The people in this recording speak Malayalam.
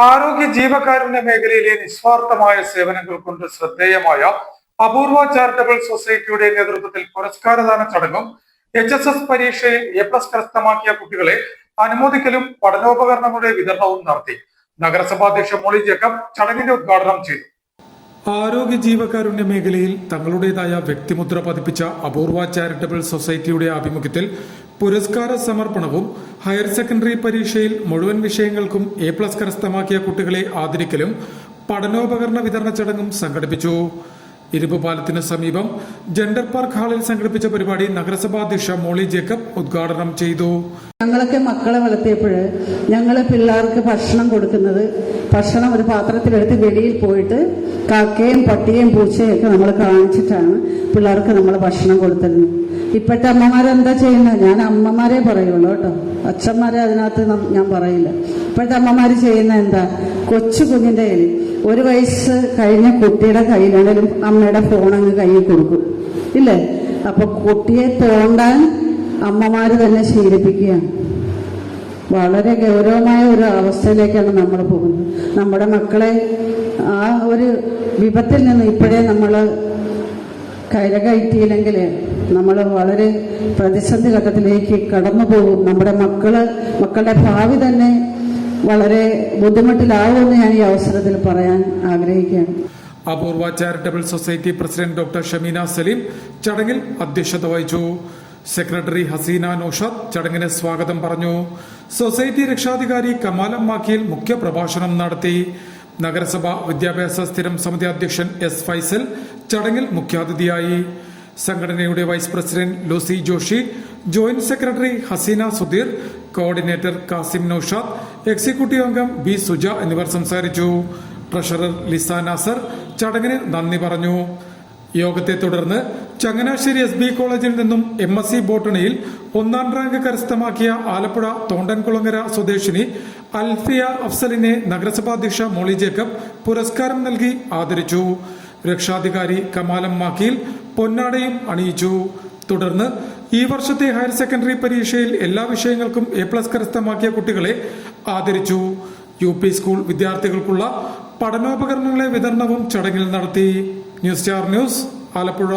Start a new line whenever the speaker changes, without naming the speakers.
ആരോഗ്യ ജീവകാരുണ്യ മേഖലയിലെ നിസ്വാർത്ഥമായ സേവനങ്ങൾ കൊണ്ട് ശ്രദ്ധേയമായ അപൂർവ ചാരിറ്റബിൾ സൊസൈറ്റിയുടെ നേതൃത്വത്തിൽ പുരസ്കാരദാന ചടങ്ങും HSS പരീക്ഷയിൽ A+ കരസ്ഥമാക്കിയ കുട്ടികളെ അനുമോദിക്കലും പഠനോപകരണങ്ങളുടെ വിതരണവും നടത്തി. നഗരസഭാ അധ്യക്ഷ മോളി ജേക്കബ് ചടങ്ങിന്റെ ഉദ്ഘാടനം ചെയ്തു. ആരോഗ്യ ജീവകാരുണ്യ മേഖലയിൽ തങ്ങളുടേതായ വ്യക്തിമുദ്ര പതിപ്പിച്ച അപൂർവ ചാരിറ്റബിൾ സൊസൈറ്റിയുടെ ആഭിമുഖ്യത്തിൽ പുരസ്കാര സമർപ്പണവും ഹയർ സെക്കൻഡറി പരീക്ഷയിൽ മുഴുവൻ വിഷയങ്ങൾക്കും A+ കരസ്ഥമാക്കിയ കുട്ടികളെ ആദരിക്കലും പഠനോപകരണ വിതരണ ചടങ്ങും സംഘടിപ്പിച്ചു. ഇരുമ്പുപാലത്തിന് സമീപം ജെൻഡർ പാർക്ക് ഹാളിൽ സംഘടിപ്പിച്ച പരിപാടി നഗരസഭാ അധ്യക്ഷ മോളി ജേക്കബ് ഉദ്ഘാടനം ചെയ്തു.
ഞങ്ങളൊക്കെ മക്കളെ വളർത്തിയപ്പോൾ ഞങ്ങൾ പിള്ളേർക്ക് ഭക്ഷണം കൊടുക്കുന്നത് ഭക്ഷണം ഒരു പാത്രത്തിലെടുത്ത് വെളിയിൽ പോയിട്ട് കാക്കയും പട്ടിയും പൂച്ചയും ഒക്കെ നമ്മൾ കാണിച്ചിട്ടാണ് പിള്ളേർക്ക് നമ്മൾ ഭക്ഷണം കൊടുത്തിരുന്നത്. ഇപ്പോഴത്തെ അമ്മമാരെന്താ ചെയ്യുന്നത്? ഞാൻ അമ്മമാരെ പറയുള്ളൂ കേട്ടോ, അച്ഛന്മാരെ അതിനകത്ത് ഞാൻ പറയില്ല. ഇപ്പോഴത്തെ അമ്മമാർ ചെയ്യുന്ന എന്താ, കൊച്ചു കുഞ്ഞിന്റെ കയ്യിൽ 1 വയസ്സ് കഴിഞ്ഞ കുട്ടിയുടെ കയ്യിലാണെങ്കിലും അമ്മയുടെ ഫോൺ അങ്ങ് കയ്യിൽ കൊടുക്കും, ഇല്ലേ? അപ്പൊ കുട്ടിയെ തോണ്ടാൻ അമ്മമാര് തന്നെ ശീലിപ്പിക്കുകയാണ്. വളരെ ഗൗരവമായ ഒരു അവസ്ഥയിലേക്കാണ് നമ്മൾ പോകുന്നത്. നമ്മുടെ മക്കളെ ആ ഒരു വിപത്തിൽ നിന്ന് ഇപ്പോഴേ നമ്മൾ കരകയറ്റിയില്ലെങ്കിൽ നമ്മൾ വളരെ പ്രതിസന്ധി ഘട്ടത്തിലേക്ക് കടന്നു പോകും. നമ്മുടെ മക്കളുടെ ഭാവി തന്നെ വളരെ ബുദ്ധിമുട്ടിലാവുമെന്ന് ഞാൻ ഈ അവസരത്തിൽ പറയാൻ ആഗ്രഹിക്കുകയാണ്.
Apoorva charitable society president doctor Shameena Saleem ചടങ്ങിൽ അധ്യക്ഷത വഹിച്ചു. സെക്രട്ടറി ഹസീന നൌഷാദ് ചടങ്ങിന് സ്വാഗതം പറഞ്ഞു. സൊസൈറ്റി രക്ഷാധികാരി കമാലം മാക്കിയിൽ മുഖ്യ പ്രഭാഷണം നടത്തി. നഗരസഭ വിദ്യാഭ്യാസ സ്ഥിരം സമിതി അധ്യക്ഷൻ S. ഫൈസൽ ചടങ്ങിൽ മുഖ്യാതിഥിയായി. സംഘടനയുടെ vice president Lucy Joshi, joint secretary Haseena Sudheer, coordinator Kasim Naushad, executive അംഗം B. സുജ എന്നിവർ സംസാരിച്ചു. ട്രഷറർ ലിസ നാസർ ചടങ്ങിന് നന്ദി പറഞ്ഞു. യോഗത്തെ തുടർന്ന് ചങ്ങനാശ്ശേരി SB കോളേജിൽ നിന്നും MSc ബോട്ടണിയിൽ 1ാം റാങ്ക് കരസ്ഥമാക്കിയ ആലപ്പുഴ തോണ്ടൻകുളങ്ങര സ്വദേശിനി അൽഫിയ അഫ്സലിനെ നഗരസഭാ അധ്യക്ഷ മോളി ജേക്കബ് പുരസ്കാരം നൽകി ആദരിച്ചു. രക്ഷാധികാരി കമാലം മാക്കിയിൽ പൊന്നാടയും അണിയിച്ചു. തുടർന്ന് ഈ വർഷത്തെ ഹയർ സെക്കൻഡറി പരീക്ഷയിൽ എല്ലാ വിഷയങ്ങൾക്കും A+ കരസ്ഥമാക്കിയ കുട്ടികളെ ആദരിച്ചു. UP സ്കൂൾ വിദ്യാർത്ഥികൾക്കുള്ള പഠനോപകരണങ്ങളെ വിതരണവും ചടങ്ങിൽ നടത്തി. News star news, Alappuzha.